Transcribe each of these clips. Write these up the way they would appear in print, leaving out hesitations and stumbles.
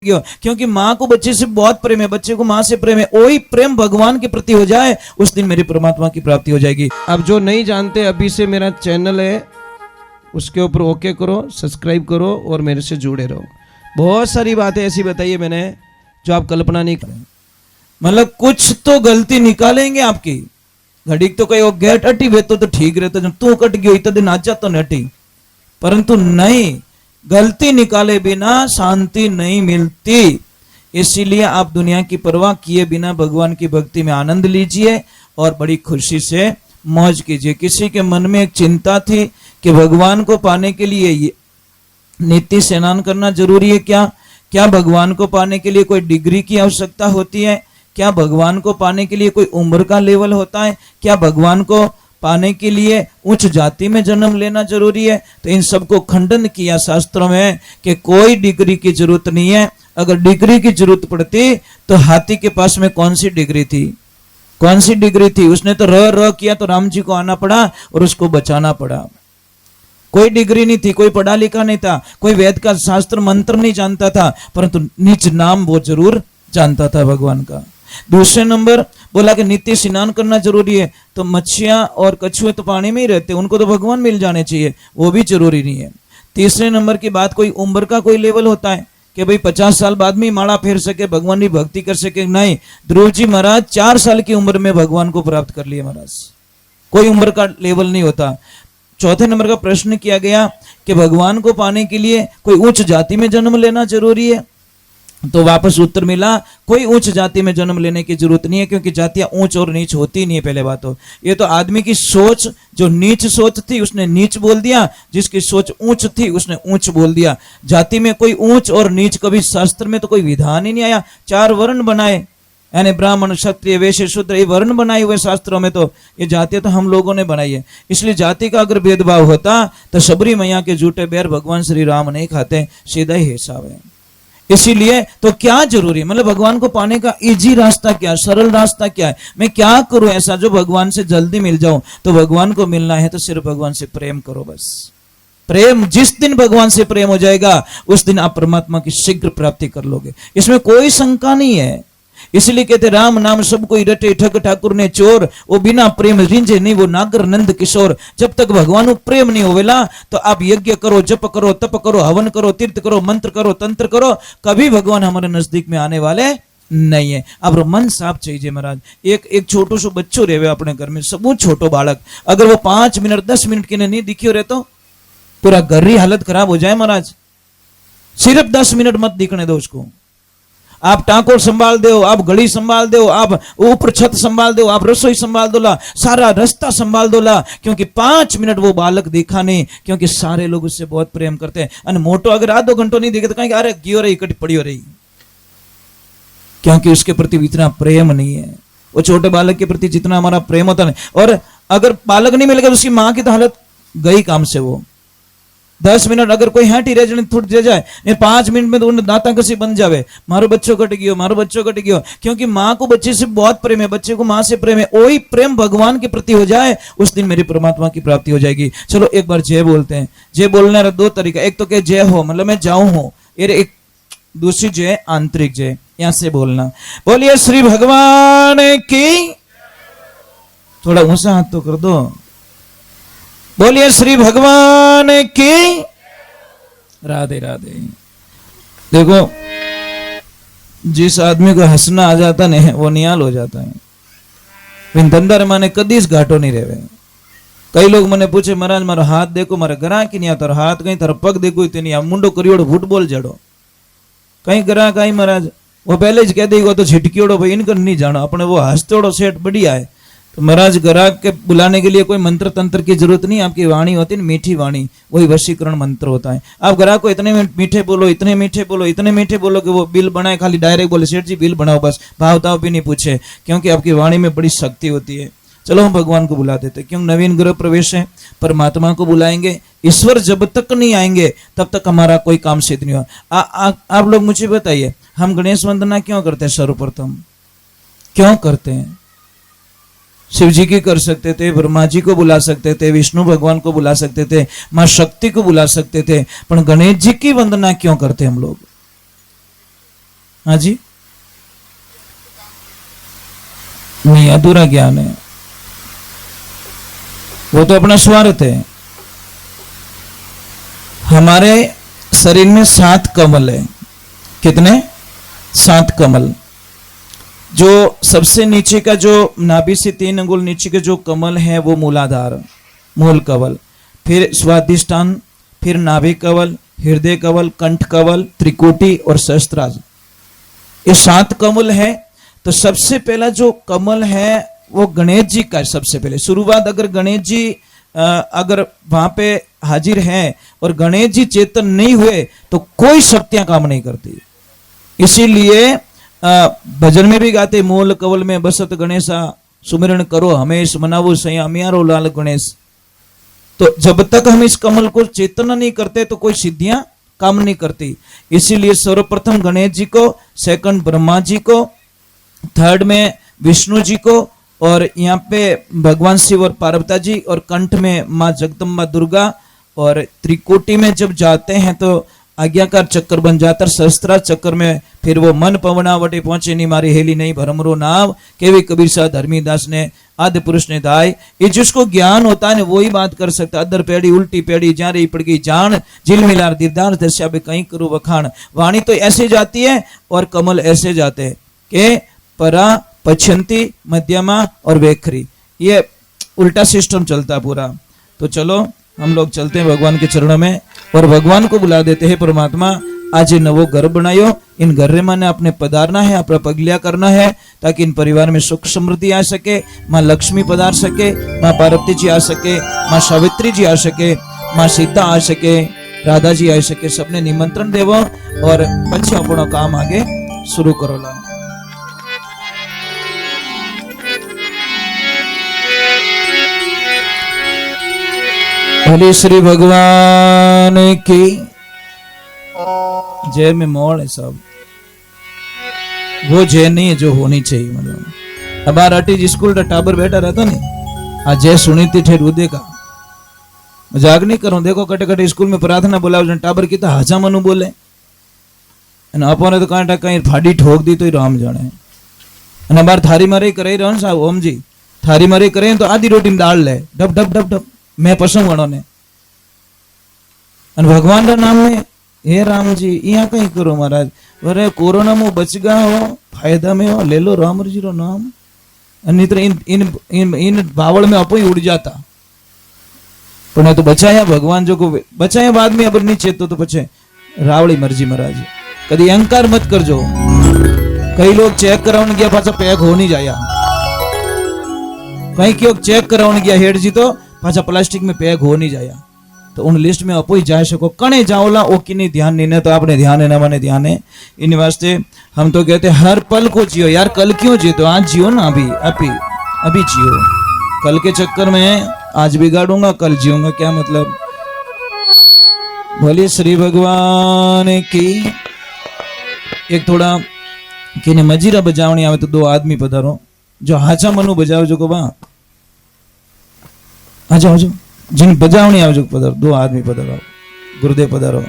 क्योंकि माँ को बच्चे से बहुत प्रेम है, बच्चे को माँ से प्रेम है, वही प्रेम भगवान के प्रति हो जाए, उस दिन मेरी परमात्मा की प्राप्ति हो जाएगी। अब जो नहीं जानते, अभी से मेरा चैनल है उसके ऊपर ओके करो, सब्सक्राइब करो और मेरे से जुड़े रहो। बहुत सारी बातें ऐसी बताई है मैंने जो आप कल्पना नहीं करें। मतलब कुछ तो गलती निकालेंगे आपकी। घड़ी तो कहीं वो गेट अटी वे तो ठीक रहता, जब तू कट गयो इतना दिन आजा तो नटी, परंतु नहीं, गलती निकाले बिना शांति नहीं मिलती। इसीलिए आप दुनिया की परवाह किए बिना भगवान की भक्ति में आनंद लीजिए और बड़ी खुशी से मौज कीजिए। किसी के मन में एक चिंता थी कि भगवान को पाने के लिए नित्य स्नान करना जरूरी है क्या? क्या भगवान को पाने के लिए कोई डिग्री की आवश्यकता होती है? क्या भगवान को पाने के लिए कोई उम्र का लेवल होता है? क्या भगवान को पाने के लिए उच्च जाति में जन्म लेना जरूरी है? तो इन सबको खंडन किया शास्त्रों में कि कोई डिग्री की जरूरत नहीं है। अगर डिग्री की जरूरत पड़ती तो हाथी के पास में कौन सी डिग्री थी? कौन सी डिग्री थी? उसने तो र किया तो राम जी को आना पड़ा और उसको बचाना पड़ा। कोई डिग्री नहीं थी, कोई पढ़ा लिखा नहीं था, कोई वेद का शास्त्र मंत्र नहीं जानता था, परंतु निज नाम वो जरूर जानता था भगवान का। दूसरे नंबर बोला कि नित्य स्नान करना जरूरी है, तो मच्छियां और कछुए तो पानी में ही रहते, उनको तो भगवान मिल जाने चाहिए, वो भी जरूरी नहीं है। तीसरे नंबर की बात, कोई उम्र का कोई लेवल होता है कि भाई 50 साल बाद में माड़ा फेर सके, भगवान की भक्ति कर सके? नहीं, ध्रुव जी महाराज 4 साल की उम्र में भगवान को प्राप्त कर लिए महाराज। कोई उम्र का लेवल नहीं होता। चौथे नंबर का प्रश्न किया गया कि भगवान को पाने के लिए कोई उच्च जाति में जन्म लेना जरूरी है? तो वापस उत्तर मिला, कोई उच्च जाति में जन्म लेने की जरूरत नहीं है, क्योंकि जातियां ऊंच और नीच होती नहीं है। पहले बात तो ये तो आदमी की सोच, जो नीच सोच थी उसने नीच बोल दिया, जिसकी सोच ऊंच थी उसने ऊंच बोल दिया। जाति में कोई ऊंच और नीच कभी शास्त्र में तो कोई विधान ही नहीं आया। 4 वर्ण बनाए, यानी ब्राह्मण, क्षत्रिय, वैश्य, शूद्र, ये वर्ण बनाए हुए शास्त्रों में। तो ये जाति तो हम लोगों ने बनाई है। इसलिए जाति का अगर भेदभाव होता तो सबरी मैया के झूठे बैर भगवान श्री राम नहीं खाते, सीधा ही हिसाब है। इसीलिए तो क्या जरूरी, मतलब भगवान को पाने का इजी रास्ता क्या, सरल रास्ता क्या है? मैं क्या करूं ऐसा जो भगवान से जल्दी मिल जाऊं? तो भगवान को मिलना है तो सिर्फ भगवान से प्रेम करो बस। प्रेम, जिस दिन भगवान से प्रेम हो जाएगा उस दिन आप परमात्मा की शीघ्र प्राप्ति कर लोगे, इसमें कोई शंका नहीं है। इसलिए कहते राम नाम सब कोई रटे, ठग ठाकुर ने चोर, वो बिना प्रेम रिंझे नहीं वो नागर नंद किशोर। जब तक भगवान को प्रेम नहीं होवेला तो आप यज्ञ करो, जप करो, तप करो, हवन करो, तीर्थ करो, मंत्र करो, तंत्र करो, कभी भगवान हमारे नजदीक में आने वाले नहीं है। अब मन साफ चाहिए महाराज। एक छोटो सो बच्चो रहे अपने घर में, सब छोटो बालक, अगर वो 5 मिनट 10 मिनट के लिए नहीं दिखियो रहे तो पूरा घर ही हालत खराब हो जाए महाराज। सिर्फ 10 मिनट मत दिखने दो उसको। आप टाँकों संभाल दो, आप घड़ी संभाल दो, आप ऊपर छत संभाल दो, आप रसोई संभाल दो ला, सारा रास्ता संभाल दो ला, क्योंकि 5 मिनट वो बालक देखा नहीं, क्योंकि सारे लोग उससे बहुत प्रेम करते हैं। और मोटो अगर आधो घंटो नहीं देखे तो कहेंगे अरे गियो रही, कटी पड़ी हो रही, क्योंकि उसके प्रति इतना प्रेम नहीं है। वो छोटे बालक के प्रति जितना हमारा प्रेम होता है, और अगर बालक नहीं मिलेगा तो उसकी माँ की तो हालत गई काम से। वो 10 मिनट अगर कोई हैटी रह जाए, थुट जाए, 5 मिनट में तो उन्हें दांता कसी बन जावे, मारो बच्चों कट गयो, मारो बच्चों कट गयो। क्योंकि माँ को बच्चे से बहुत प्रेम है, बच्चे को माँ से प्रेम है, वही प्रेम भगवान के प्रति हो जाए, उस दिन मेरी परमात्मा की प्राप्ति हो जाएगी। चलो एक बार जय बोलते हैं। जय बोलने का 2 तरीका, एक तो क्या जय हो मतलब मैं जाऊं हो, एक दूसरी जय आंतरिक जय, यहां से बोलना। बोलिए श्री भगवान की, थोड़ा ऊंचा हाथ तो कर दो। बोलिए श्री भगवान की, राधे राधे। देखो जिस आदमी को हंसना आ जाता है वो निहाल हो जाता है। धंधा माने कदीस घाटो नहीं रहे। कई लोग मैंने पूछे महाराज मारो हाथ देखो, मारे ग्राह की नहीं आता, हाथ कहीं तारा पग देखो इतनी नहीं, मुंडो करियोड़ो फुटबॉल जड़ो, कहीं ग्राह कहीं महाराज वो पहले ज कह देगा तो झिटकियोड़ो भाई इनकर नहीं जानो, अपने वो हंसतोड़ो सेठ बढ़िया है। तो महाराज ग्राहक के बुलाने के लिए कोई मंत्र तंत्र की जरूरत नहीं, आपकी वाणी होती है मीठी वाणी, वही वशीकरण मंत्र होता है। आप ग्राहक को इतने मीठे बोलो, इतने मीठे बोलो, इतने मीठे बोलो कि वो बिल बनाए, खाली डायरेक्ट बोले सेठ जी बिल बनाओ, बस भाव ताव भी नहीं पूछे, क्योंकि आपकी वाणी में बड़ी शक्ति होती है। चलो हम भगवान को बुला देते, क्यों नवीन गृह प्रवेश है, परमात्मा को बुलाएंगे। ईश्वर जब तक नहीं आएंगे तब तक हमारा कोई काम सिद्ध नहीं हुआ। आप लोग मुझे बताइए, हम गणेश वंदना क्यों करते हैं? सर्वप्रथम क्यों करते हैं? शिव जी की कर सकते थे, ब्रह्मा जी को बुला सकते थे, विष्णु भगवान को बुला सकते थे, माँ शक्ति को बुला सकते थे, पर गणेश जी की वंदना क्यों करते हम लोग? हाँ जी, नहीं, अधूरा ज्ञान है, वो तो अपना स्वार्थ है। हमारे शरीर में 7 कमल है। कितने? 7 कमल। जो सबसे नीचे का जो नाभि से 3 अंगुल नीचे के जो कमल है वो मूलाधार, मूल कवल, फिर स्वादिष्ठान, फिर नाभि कवल, हृदय कवल, कंठ कवल, त्रिकुटी और सहस्त्रार। ये 7 कमल है। तो सबसे पहला जो कमल है वो गणेश जी का। सबसे पहले शुरुआत अगर गणेश जी अगर वहां पे हाजिर हैं और गणेश जी चेतन नहीं हुए तो कोई शक्तियां काम नहीं करती। इसीलिए भजन में भी गाते, मूल कवल में बसत गणेशा, सुमिरन करो हमेश, मनावो सैया मियारो लाल गणेश। तो जब तक हम इस कमल को चेतन नहीं करते तो कोई सिद्धियां काम नहीं करती। इसीलिए सर्वप्रथम गणेश जी को, सेकंड ब्रह्मा जी को, थर्ड में विष्णु जी को, और यहाँ पे भगवान शिव और पार्वती जी, और कंठ में माँ जगदम्बा दुर्गा, और त्रिकोटि में जब जाते हैं तो आज्ञाकार चक्कर बन जाता है। सहस्त्रार चक्कर में फिर वो मन पवनावटे पहुंचे नहीं मारी हेली नहीं भरमरो नाव, केवी कबीर सा धर्मीदास ने आदि पुरुष ने दाय। ये जिसको ज्ञान होता है वही बात कर सकता। अदर पेड़ी उल्टी पेड़ी जा रही पड़ गई जान, झिल मिलार दीदार दस्या बे कहीं करूं वखाण। वाणी तो ऐसे जाती है और कमल ऐसे जाते हैं कि परा, पछंती, मध्यमा और वेखरी। ये उल्टा सिस्टम चलता पूरा। तो चलो हम लोग चलते हैं भगवान के चरणों में और भगवान को बुला देते हैं। परमात्मा आज ये नवो घर बनायो, इन घर में मैंने अपने पधारना है, अपना पगलिया करना है, ताकि इन परिवार में सुख समृद्धि आ सके, माँ लक्ष्मी पधार सके, माँ पार्वती जी आ सके, माँ सावित्री जी आ सके, माँ सीता आ सके, राधा जी आ सके। सबने निमंत्रण देवो और पछी अपनो काम आगे शुरू करो ला। भले श्री भगवान की जय। में मोड़ है सब, वो जय नहीं है जो होनी चाहिए। मतलब अब अटी स्कूल का टाबर बैठा रहता नहीं, आज जय सुनी थी ठेठ उदय का। मजाक नहीं करूं, देखो कटे कटे स्कूल में प्रार्थना बोला टाबर की तो हाजा मनु बोले, अपने तो कांटा कहीं फाड़ी ठोक दी तो राम जाने। बार थारी मारे करे रहो साहब ओम जी, थारी मारे करे तो आधी रोटी में दाल ले, डब डब डब डब मैं पसंद वणो ने। भगवान का नाम में हे राम जी यहाँ कहीं करो महाराज, अरे कोरोना में बच गया हो, फायदा में हो, ले लो राम जी रो नाम। नहीं तो इन इन इन इन बावड़ में अपो ही उड़ जाता। पर तो बचाया भगवान जो को बचाया बाद में अब नहीं चेतो तो पछे रावड़ी मर्जी महाराज। कभी अहंकार मत कर जो। कई लोग चेक कराने गया पाचा पैक हो नहीं जाया, कहीं क्यों चेक कराने गया हेड जी तो पाचा प्लास्टिक में पैक हो नहीं जाया। तो उन लिस्ट में अपोई जा सको कणे जाओला ओ कि नहीं ध्यान नहीं, तो आपने ध्यान है ना मैंने ध्यान है। इन वास्ते हम तो कहते हर पल को जियो यार, कल क्यों जियो, तो आज जियो ना, अभी अभी अभी जियो। कल के चक्कर में आज बिगाड़ूंगा कल जियूंगा, क्या मतलब। भले श्री भगवान की। एक थोड़ा किने मजीरा बजावनी आवे तो 2 आदमी पधारो, जो हाचा मनु बजावे जो को बा आ जाओ जाओ, जिन बजावनी आवे जो पधारो, 2 आदमी पधारो, गुरुदेव पधारो।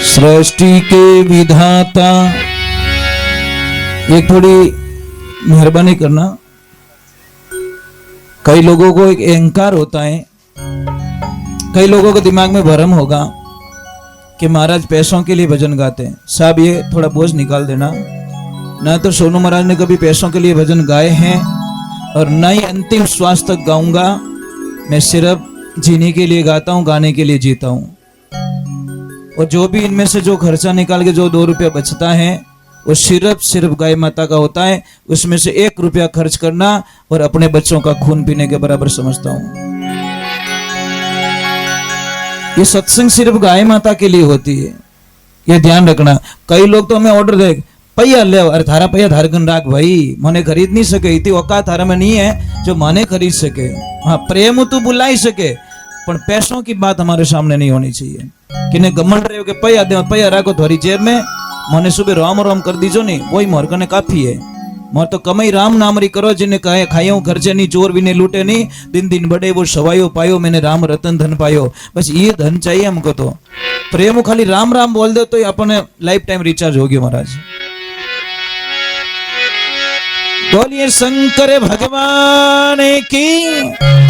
सृष्टि के विधाता, एक थोड़ी मेहरबानी करना। कई लोगों को एक अहंकार होता है, कई लोगों के दिमाग में भ्रम होगा कि महाराज पैसों के लिए भजन गाते हैं। साहब ये थोड़ा बोझ निकाल देना, ना तो सोनू महाराज ने कभी पैसों के लिए भजन गाए हैं और न ही अंतिम श्वास तक गाऊंगा। मैं सिर्फ जीने के लिए गाता हूं, गाने के लिए जीता हूं। और जो भी इनमें से जो खर्चा निकाल के जो 2 रुपया बचता है वो सिर्फ गाय माता का होता है। उसमें से 1 रुपया खर्च करना और अपने बच्चों का खून पीने के बराबर समझता हूं। ये सत्संग सिर्फ गाय माता के लिए होती है, ये ध्यान रखना। कई लोग तो हमें ऑर्डर दे पैया ले, अरे थारा पैया धारगन राख भाई, मने खरीद नहीं सके, इतनी औकात थारा में नहीं है जो माने खरीद सके। हाँ प्रेम तो बुला ही सके, पर पैसों की बात हमारे सामने नहीं होनी चाहिए। किने गमन रहे हो कि पैया दे, पैया राखो थोड़ी जेब में, मने सुबह राम राम कर दीजो नहीं, वही मोर कने काफी है। मोर तो कमाई राम नाम री करो, जिन्हें कहे खायो खर्चे नहीं, चोर भी नहीं लूटे नहीं, दिन दिन बड़े वो सवायो पायो, मैंने राम रतन धन पायो। बस ये धन चाहिए हमको। तो प्रेम खाली राम राम बोल दो तो अपने लाइफ टाइम रिचार्ज होगी महाराज। बोलिए शंकर भगवान की।